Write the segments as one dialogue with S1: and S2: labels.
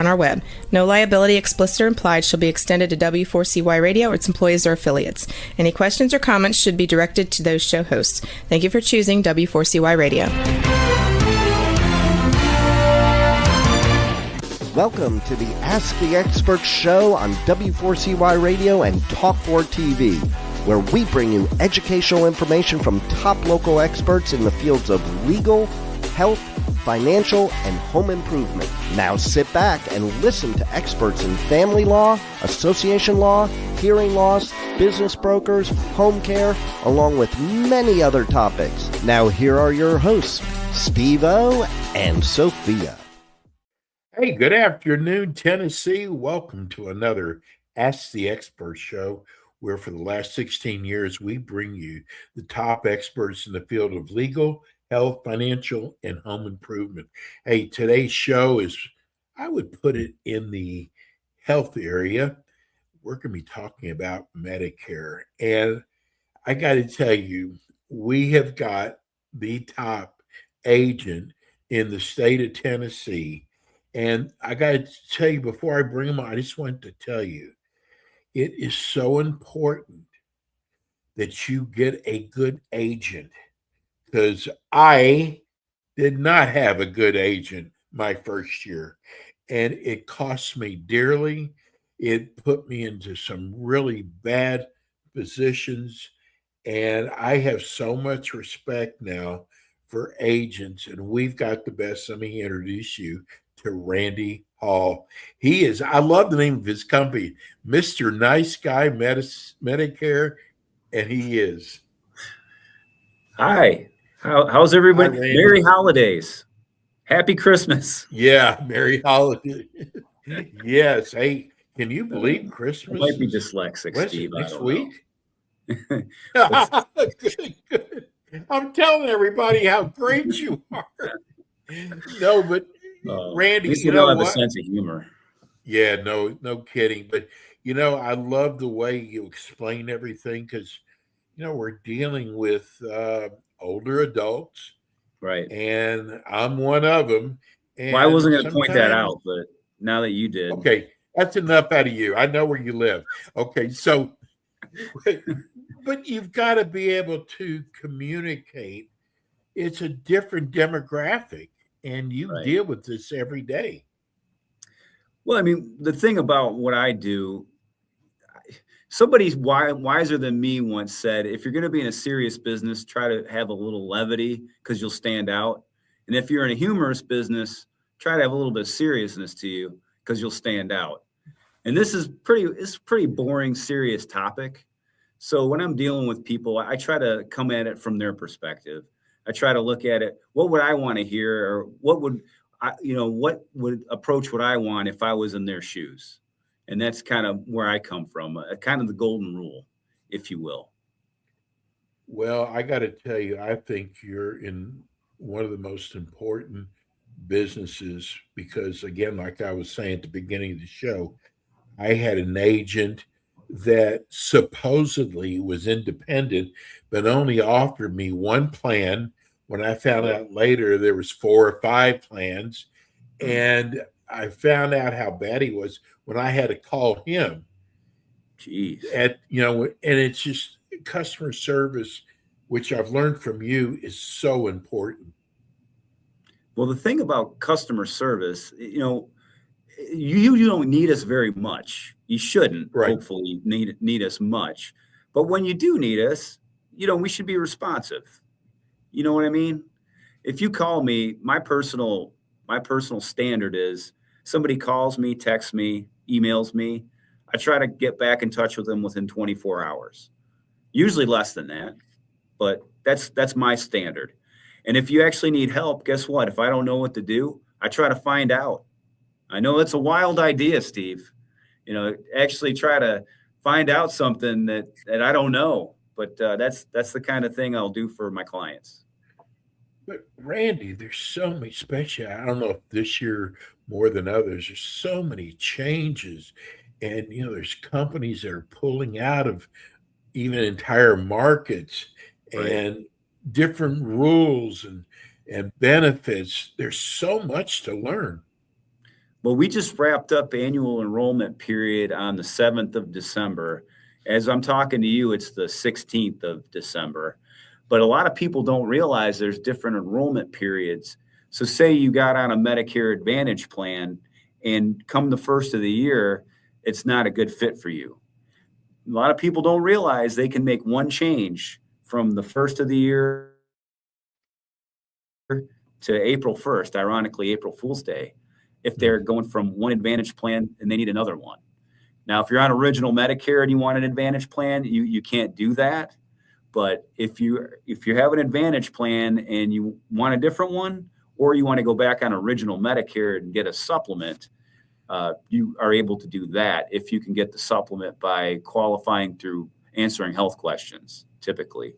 S1: on our web. No liability, explicit or implied, shall be extended to W4CY Radio or its employees or affiliates. Any questions or comments should be directed to those show hosts. Thank you for choosing W4CY Radio.
S2: Welcome to the Ask the Expert show on W4CY Radio and Talk4 TV, where we bring you educational information from top local experts in the fields of legal, health, financial, and home improvement. Now sit back and listen to experts in family law, association law, hearing loss, business brokers, home care, along with many other topics. Now here are your hosts, Steve-O and Sophia.
S3: Hey, good afternoon, Tennessee. Welcome to another Ask the Expert show, where for the last 16 years, we bring you the top experts in the field of legal, health, financial, and home improvement. Hey, today's show is, I would put it in the health area. We're going to be talking about Medicare. And I got to tell you, we have got the top agent in the state of Tennessee. And I got to tell you, before I bring him on, I just want to tell you, it is so important that you get a good agent, because I did not have a good agent my first year, and it cost me dearly. It put me into some really bad positions, and I have so much respect now for agents, and we've got the best. Let me introduce you to Randy Hall. He is, I love the name of his company, Mr. Nice Guy Medicare, and he is.
S4: Hi. How's everybody?
S3: Hi,
S4: Merry holidays. Happy Christmas.
S3: Yeah, Merry Holiday. Yes. Hey, can you believe Christmas?
S4: I might be dyslexic, Steve.
S3: Next week? Good. I'm telling everybody how great you are. No, but Randy,
S4: at least
S3: you know
S4: have
S3: what?
S4: a sense of humor.
S3: Yeah, no kidding. But, I love the way you explain everything, because, we're dealing with older adults.
S4: Right.
S3: And I'm one of them. And
S4: I wasn't going to point that out, but now that you did.
S3: Okay, that's enough out of you. I know where you live. Okay, so, but you've got to be able to communicate. It's a different demographic, and you deal with this every day.
S4: Well, I mean, the thing about what I do, somebody wiser than me once said, if you're going to be in a serious business, try to have a little levity because you'll stand out. And if you're in a humorous business, try to have a little bit of seriousness to you because you'll stand out. And this is pretty boring, serious topic. So when I'm dealing with people, I try to come at it from their perspective. I try to look at it. What would I want to hear, or what would approach what I want if I was in their shoes? And that's kind of where I come from, kind of the golden rule, if you will.
S3: Well, I got to tell you, I think you're in one of the most important businesses because, again, like I was saying at the beginning of the show, I had an agent that supposedly was independent, but only offered me one plan. When I found out later there was 4 or 5 plans, and I found out how bad he was when I had to call him.
S4: Jeez.
S3: And it's just customer service, which I've learned from you, is so important.
S4: Well, the thing about customer service, you don't need us very much. You shouldn't, hopefully, need us much. But when you do need us, we should be responsive. You know what I mean? If you call me, my personal standard is somebody calls me, texts me, emails me, I try to get back in touch with them within 24 hours. Usually less than that, but that's my standard. And if you actually need help, guess what? If I don't know what to do, I try to find out. I know it's a wild idea, Steve. Actually try to find out something that I don't know. But that's the kind of thing I'll do for my clients.
S3: But Randy, there's so many, especially, I don't know if this year more than others, there's so many changes. And, there's companies that are pulling out of even entire markets and different rules and benefits. There's so much to learn.
S4: Well, we just wrapped up annual enrollment period on the 7th of December. As I'm talking to you, it's the 16th of December. But a lot of people don't realize there's different enrollment periods. So say you got on a Medicare Advantage plan and come the first of the year, it's not a good fit for you. A lot of people don't realize they can make one change from the first of the year to April 1st, ironically, April Fool's Day, if they're going from one Advantage plan and they need another one. Now, if you're on original Medicare and you want an Advantage plan, you can't do that. But if you have an Advantage plan and you want a different one, or you want to go back on original Medicare and get a supplement, you are able to do that if you can get the supplement by qualifying through answering health questions, typically.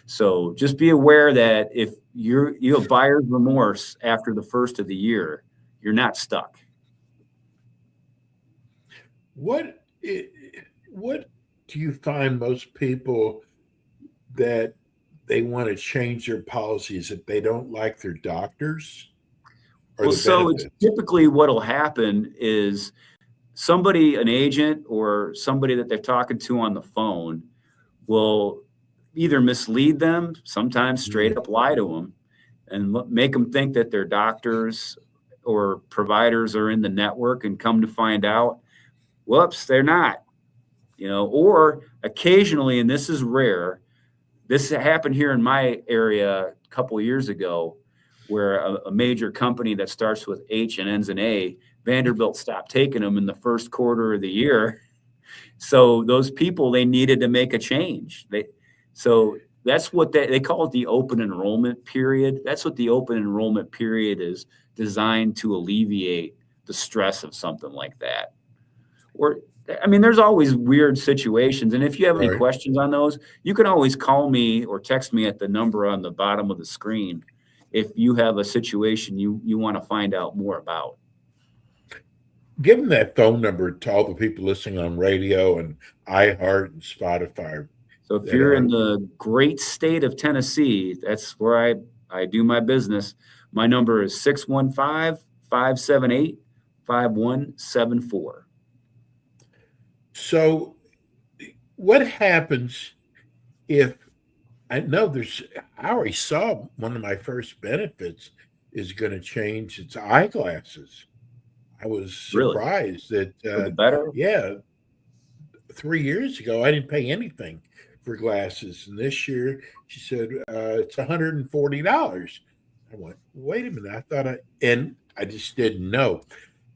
S4: So just be aware that if you have buyer's remorse after the first of the year, you're not stuck.
S3: What do you find most people that they want to change their policies if they don't like their doctors?
S4: Well, so it's typically what'll happen is somebody, an agent or somebody that they're talking to on the phone, will either mislead them, sometimes straight up lie to them, and make them think that their doctors or providers are in the network, and come to find out, whoops, they're not. Or occasionally, and this is rare, this happened here in my area a couple of years ago, where a major company that starts with H and ends in A, Vanderbilt stopped taking them in the first quarter of the year. So those people, they needed to make a change. So that's what they call it, the open enrollment period. That's what the open enrollment period is designed to alleviate the stress of something like that. There's always weird situations. And if you have any questions on those, you can always call me or text me at the number on the bottom of the screen if you have a situation you want to find out more about.
S3: Give them that phone number to all the people listening on radio and iHeart and Spotify.
S4: So if you're in the great state of Tennessee, that's where I do my business. My number is 615-578-5174.
S3: So what happens if, I already saw one of my first benefits is going to change its eyeglasses. I was surprised that,
S4: better?
S3: Yeah, 3 years ago, I didn't pay anything for glasses. And this year, she said, it's $140. I went, wait a minute. I just didn't know.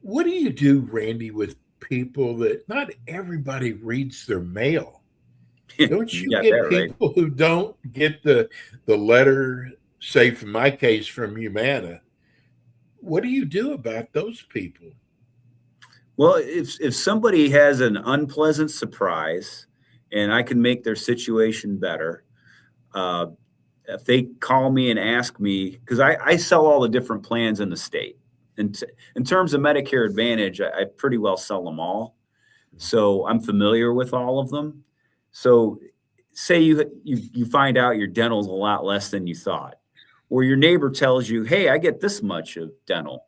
S3: What do you do, Randy, with people that not everybody reads their mail? Don't you get people who don't get the letter, say, in my case, from Humana? What do you do about those people?
S4: Well, if somebody has an unpleasant surprise and I can make their situation better, if they call me and ask me, because I sell all the different plans in the state. And in terms of Medicare Advantage, I pretty well sell them all. So I'm familiar with all of them. So say you find out your dental's a lot less than you thought, or your neighbor tells you, hey, I get this much of dental.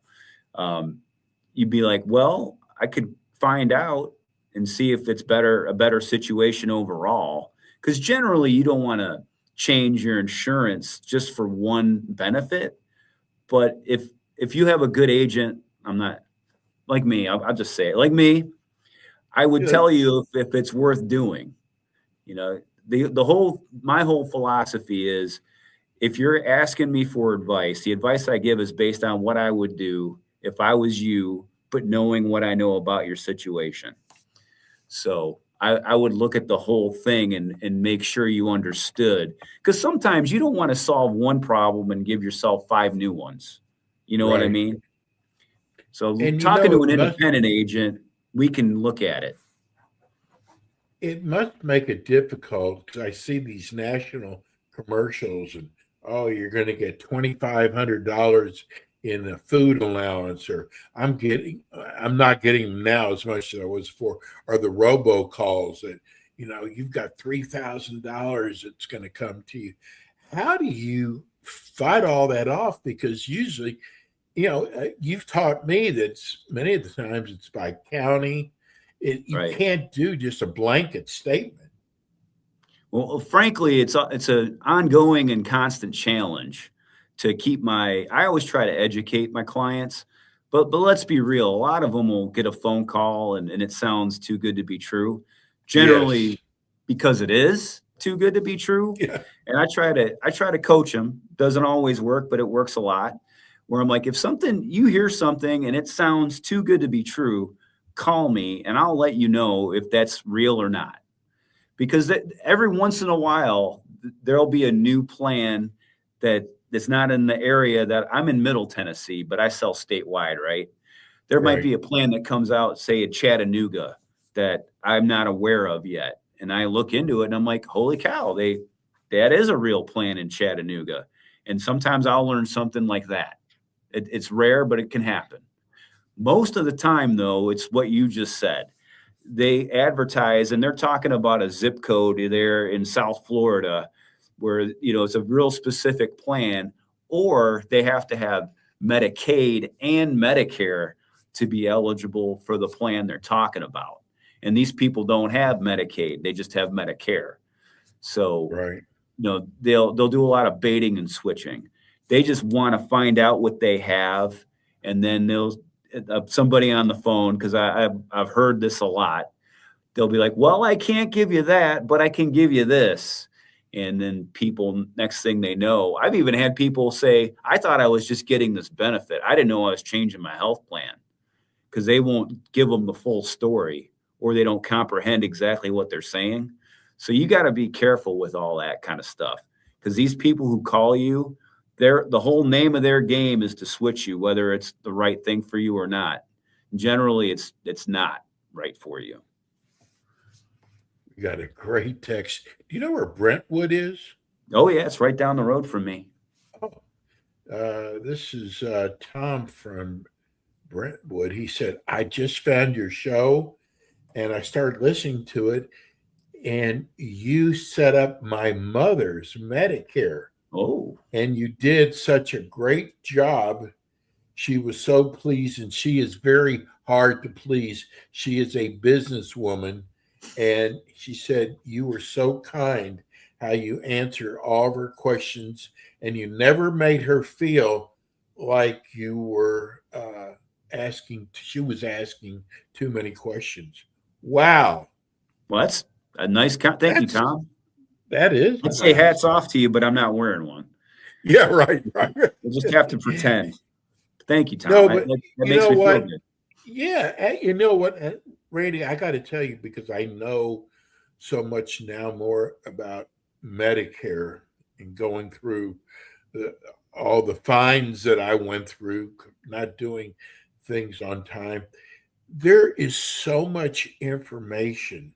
S4: You'd be like, well, I could find out and see if it's a better situation overall. Because generally you don't want to change your insurance just for one benefit. But if you have a good agent, I'm not like me, I'll just say it, like me, I would tell you if it's worth doing. My whole philosophy is, if you're asking me for advice, the advice I give is based on what I would do if I was you, but knowing what I know about your situation. So I would look at the whole thing and make sure you understood, because sometimes you don't want to solve one problem and give yourself 5 new ones. You know what I mean? So talking to an independent agent, we can look at it.
S3: It must make it difficult, because I see these national commercials and, you're going to get $2,500 in a food allowance, or I'm not getting now as much as I was before, or the robocalls that, you've got $3,000 that's going to come to you. How do you fight all that off? Because usually you've taught me that many of the times it's by county. You
S4: Right.
S3: can't do just a blanket statement.
S4: Well, frankly, it's an ongoing and constant challenge to keep I always try to educate my clients, but let's be real. A lot of them will get a phone call and it sounds too good to be true.
S3: Yes.
S4: Generally, because it is too good to be true.
S3: Yeah.
S4: And I try to coach them. Doesn't always work, but it works a lot. Where I'm like, if you hear something and it sounds too good to be true, call me and I'll let you know if that's real or not. Because every once in a while there'll be a new plan that's not in the area that I'm in Middle Tennessee, but I sell statewide, right? There might be a plan that comes out, say in Chattanooga, that I'm not aware of yet. And I look into it and I'm like, holy cow, that is a real plan in Chattanooga. And sometimes I'll learn something like that. It's rare, but it can happen. Most of the time, though, it's what you just said. They advertise and they're talking about a zip code there in South Florida where, it's a real specific plan, or they have to have Medicaid and Medicare to be eligible for the plan they're talking about. And these people don't have Medicaid. They just have Medicare. So,
S3: Right.
S4: They'll do a lot of baiting and switching. They just want to find out what they have, and then they'll somebody on the phone, because I've heard this a lot. They'll be like, "Well, I can't give you that, but I can give you this." And then people, next thing they know, I've even had people say, "I thought I was just getting this benefit. I didn't know I was changing my health plan," because they won't give them the full story, or they don't comprehend exactly what they're saying. So you got to be careful with all that kind of stuff, because these people who call you, the whole name of their game is to switch you, whether it's the right thing for you or not. Generally, it's not right for you.
S3: You got a great text. Do you know where Brentwood is?
S4: Oh yeah, it's right down the road from me.
S3: Oh, this is Tom from Brentwood. He said, "I just found your show, and I started listening to it, and you set up my mother's Medicare.
S4: Oh,
S3: And you did such a great job. She was so pleased, and she is very hard to please. She is a businesswoman, and she said you were so kind how you answered all of her questions, and you never made her feel like you were she was asking too many questions." Wow.
S4: well, that's a nice thank you, Tom.
S3: That is.
S4: I'd say hats off to you, but I'm not wearing one.
S3: Yeah, right.
S4: We'll just have to pretend. Thank you, Tom.
S3: No, but
S4: that
S3: you
S4: makes
S3: know
S4: me
S3: what?
S4: feel good.
S3: Yeah, you know what, Randy, I got to tell you, because I know so much now more about Medicare and going through all the fines that I went through, not doing things on time. There is so much information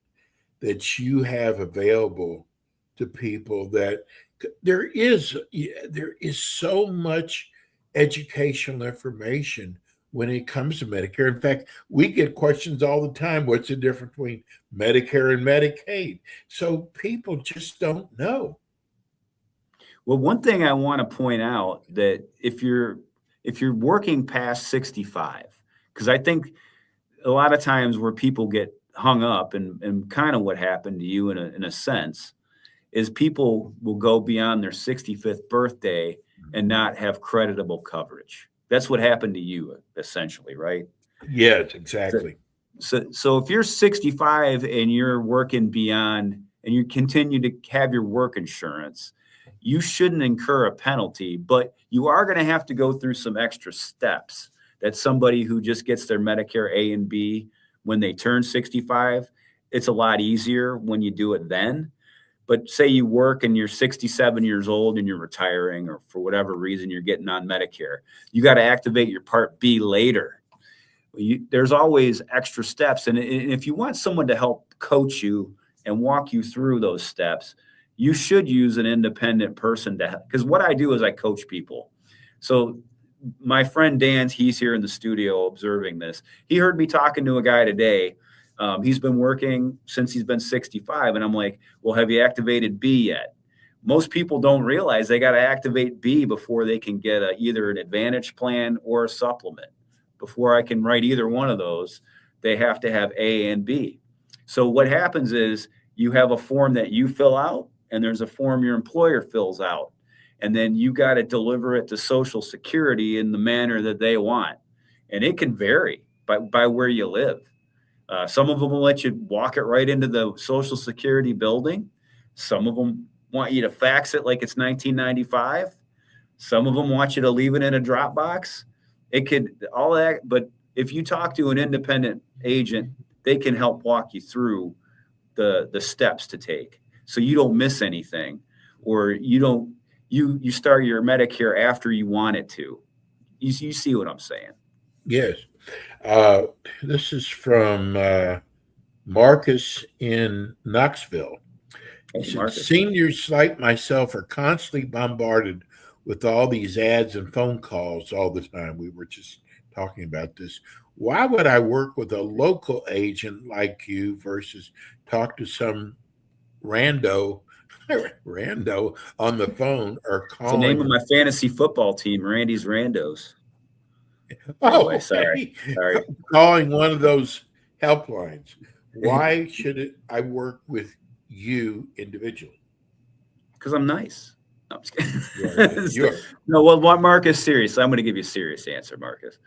S3: that you have available to people that there is so much educational information when it comes to Medicare. In fact, we get questions all the time. What's the difference between Medicare and Medicaid? So people just don't know.
S4: Well, one thing I want to point out, that if you're working past 65, because I think a lot of times where people get hung up, and kind of what happened to you in a sense, is people will go beyond their 65th birthday and not have creditable coverage. That's what happened to you, essentially, right?
S3: Yes, exactly.
S4: So if you're 65 and you're working beyond, and you continue to have your work insurance, you shouldn't incur a penalty, but you are going to have to go through some extra steps that somebody who just gets their Medicare A and B when they turn 65, it's a lot easier when you do it then. But say you work and you're 67 years old and you're retiring, or for whatever reason you're getting on Medicare, you got to activate your Part B later. There's always extra steps. And if you want someone to help coach you and walk you through those steps, you should use an independent person because what I do is I coach people. So my friend Dan, he's here in the studio observing this. He heard me talking to a guy today. He's been working since he's been 65. And I'm like, well, have you activated B yet? most people don't realize they got to activate B before they can get either an Advantage plan or a supplement. Before I can write either one of those, they have to have A and B. So what happens is you have a form that you fill out, and there's a form your employer fills out. And then you got to deliver it to Social Security in the manner that they want. And it can vary by where you live. Some of them will let you walk it right into the Social Security building. Some of them want you to fax it like it's 1995. Some of them want you to leave it in a Dropbox. It could all that, but if you talk to an independent agent, they can help walk you through the steps to take, so you don't miss anything, or you start your Medicare after you want it to. You see what I'm saying?
S3: Yes. This is from Marcus in Knoxville. He said, seniors like myself are constantly bombarded with all these ads and phone calls all the time. We were just talking about this. Why would I work with a local agent like you versus talk to some rando on the phone or calling?
S4: It's the name of my fantasy football team, Randy's Randos.
S3: Oh, anyway, sorry. Calling one of those helplines. Why should I work with you individually?
S4: Because I'm nice. No, I'm just kidding. No, well, Marcus, seriously, I'm going to give you a serious answer, Marcus.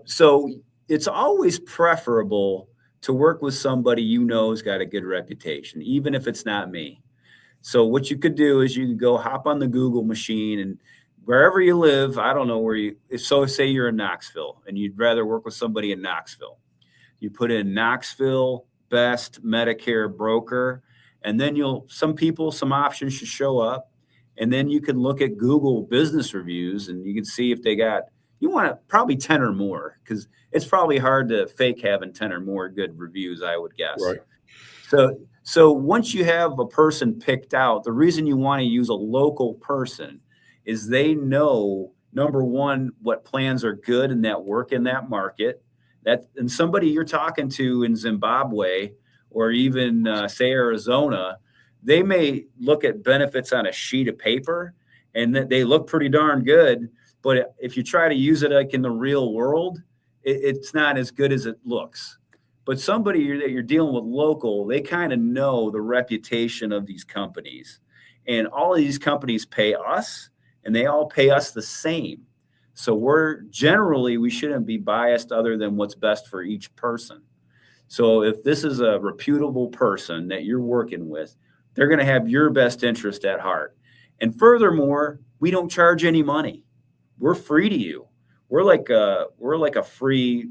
S4: So it's always preferable to work with somebody you know has got a good reputation, even if it's not me. So what you could do is you could go hop on the Google machine, and wherever you live, I don't know where you, so say you're in Knoxville and you'd rather work with somebody in Knoxville. You put in Knoxville best Medicare broker, and then some options should show up. And then you can look at Google business reviews, and you can see if you want probably 10 or more, because it's probably hard to fake having 10 or more good reviews, I would guess.
S3: Right.
S4: So once you have a person picked out, the reason you want to use a local person is they know, number one, what plans are good and that work in that market. And somebody you're talking to in Zimbabwe or even say Arizona, they may look at benefits on a sheet of paper and that they look pretty darn good. But if you try to use it like in the real world, it's not as good as it looks. But somebody that you're dealing with local, they kind of know the reputation of these companies. And all of these companies pay us, and they all pay us the same. So we shouldn't be biased other than what's best for each person. So if this is a reputable person that you're working with, they're going to have your best interest at heart. And furthermore, we don't charge any money. We're free to you. We're like a free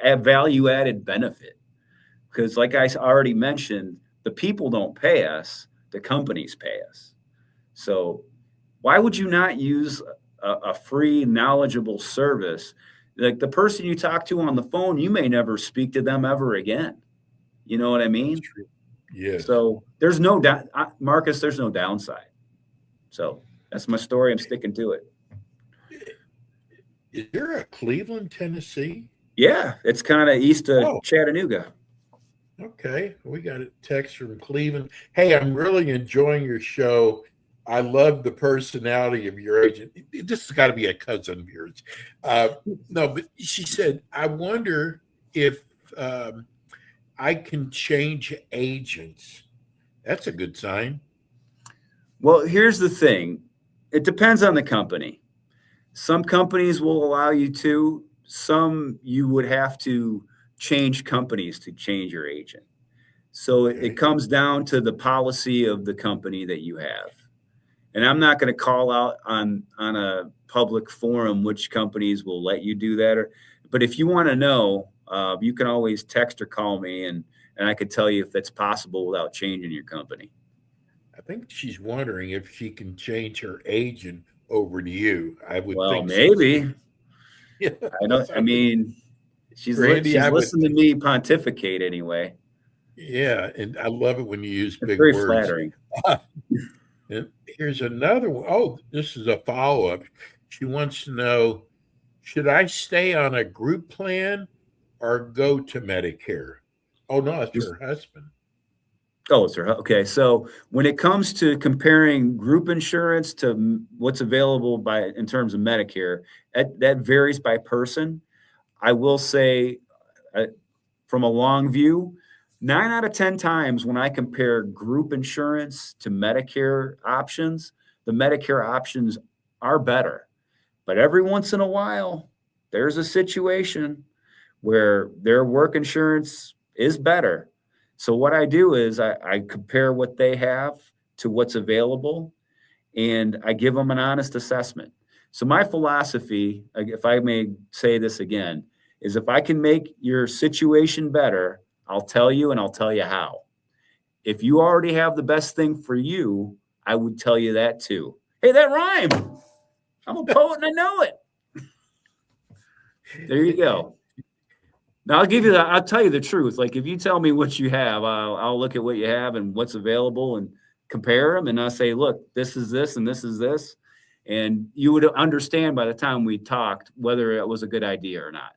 S4: value added benefit, because like I already mentioned, the people don't pay us, the companies pay us. So why would you not use a free, knowledgeable service? Like the person you talk to on the phone, you may never speak to them ever again. You know what I mean?
S3: Yes.
S4: So there's Marcus, there's no downside. So that's my story. I'm sticking to it.
S3: Is there a Cleveland, Tennessee?
S4: Yeah, it's kind of east of Chattanooga.
S3: Okay, we got a text from Cleveland. Hey, I'm really enjoying your show. I love the personality of your agent. This has got to be a cousin of yours. No, but she said, I wonder if I can change agents. That's a good sign.
S4: Well, here's the thing. It depends on the company. Some companies will allow you to. Some you would have to change companies to change your agent. So it comes down to the policy of the company that you have. And I'm not going to call out on a public forum which companies will let you do that. But if you want to know, you can always text or call me, and I could tell you if that's possible without changing your company.
S3: I think she's wondering if she can change her agent over to you. I would think
S4: maybe.
S3: So. Yeah,
S4: I mean, she's listening to me pontificate anyway.
S3: Yeah, and I love it when you use big
S4: very
S3: words.
S4: Flattering.
S3: And here's another one. Oh, this is a follow-up. She wants to know, should I stay on a group plan or go to Medicare? Oh, no, it's her husband.
S4: Oh, sir. Okay. So when it comes to comparing group insurance to what's available in terms of Medicare, that varies by person. I will say, uh, from a long view, 9 out of 10 times when I compare group insurance to Medicare options, the Medicare options are better. But every once in a while, there's a situation where their work insurance is better. So what I do is I compare what they have to what's available, and I give them an honest assessment. So my philosophy, if I may say this again, is if I can make your situation better, I'll tell you and I'll tell you how. If you already have the best thing for you, I would tell you that too. Hey, that rhymed. I'm a poet and I know it. There you go. Now I'll tell you the truth. Like if you tell me what you have, I'll look at what you have and what's available and compare them. And I'll say, look, this is this and this is this. And you would understand by the time we talked whether it was a good idea or not.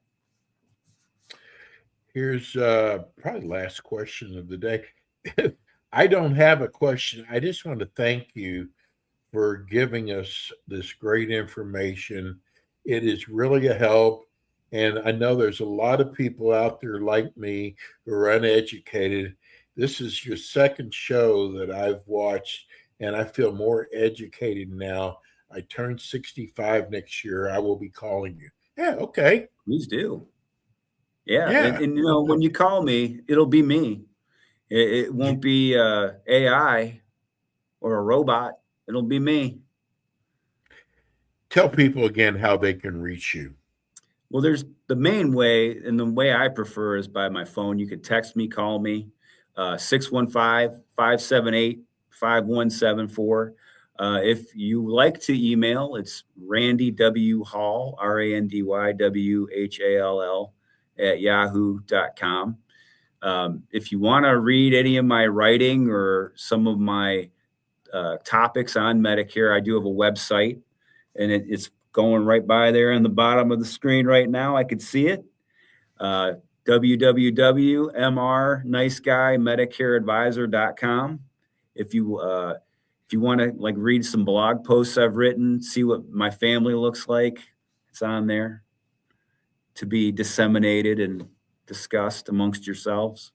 S3: Here's probably the last question of the day. I don't have a question. I just want to thank you for giving us this great information. It is really a help. And I know there's a lot of people out there like me who are uneducated. This is your second show that I've watched, and I feel more educated now. I turn 65 next year. I will be calling you. Yeah, okay.
S4: Please do. Yeah. And you know, when you call me, it'll be me. It won't be AI or a robot. It'll be me.
S3: Tell people again how they can reach you.
S4: Well, there's the main way, and the way I prefer is by my phone. You could text me, call me, 615-578-5174. If you like to email, it's Randy W. Hall, RandyWHall @yahoo.com. If you want to read any of my writing or some of my topics on Medicare, I do have a website, and it's going right by there on the bottom of the screen right now. I could see it. www.mrniceguyMedicareAdvisor.com. If you want to like read some blog posts I've written, see what my family looks like, it's on there to be disseminated and discussed amongst yourselves.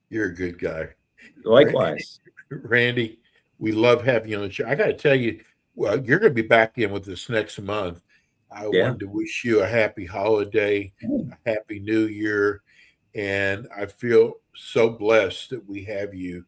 S3: You're a good guy.
S4: Likewise.
S3: Randy, we love having you on the show. I got to tell you, well, you're going to be back in with us next month. I wanted to wish you a happy holiday, a happy new year. And I feel so blessed that we have you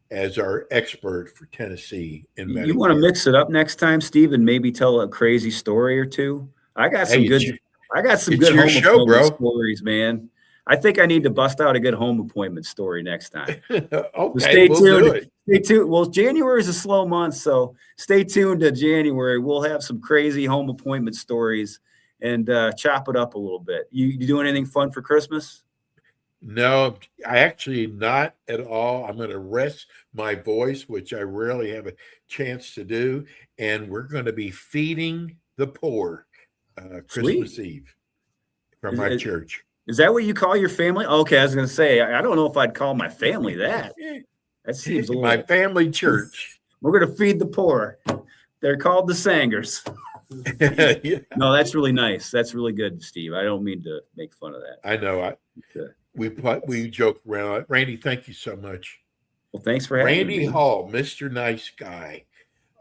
S3: as our expert for Tennessee in Medicare.
S4: You want to mix it up next time, Steve, and maybe tell a crazy story or two? I got some good home appointment stories, man. I think I need to bust out a good home appointment story next time.
S3: Okay,
S4: stay tuned. Stay tuned. Well, January is a slow month, so stay tuned to January. We'll have some crazy home appointment stories and chop it up a little bit. You do anything fun for Christmas?
S3: No, I actually not at all. I'm going to rest my voice, which I rarely have a chance to do, and we're going to be feeding the poor Christmas Eve from my church.
S4: Is that what you call your family? Okay, I was going to say, I don't know if I'd call my family that. That seems a little...
S3: My family church.
S4: We're going to feed the poor. They're called the Sangers.
S3: Yeah.
S4: No, that's really nice. That's really good, Steve. I don't mean to make fun of that.
S3: I know. We joke around. Randy, thank you so much.
S4: Well, thanks for having me.
S3: Randy Hall, Mr. Nice Guy.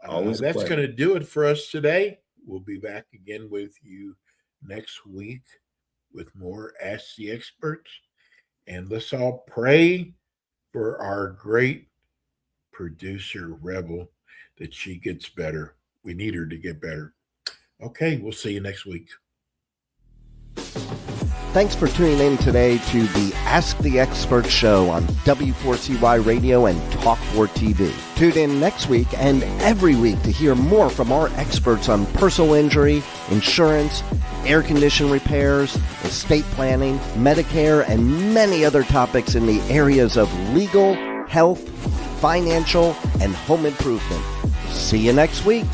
S4: Always
S3: that's going to do it for us today. We'll be back again with you next week with more Ask the Experts. And let's all pray for our great producer, Rebel, that she gets better. We need her to get better. Okay, we'll see you next week.
S2: Thanks for tuning in today to the Ask the Expert show on W4CY Radio and Talk4 TV. Tune in next week and every week to hear more from our experts on personal injury, insurance, air condition repairs, estate planning, Medicare, and many other topics in the areas of legal, health, financial, and home improvement. See you next week.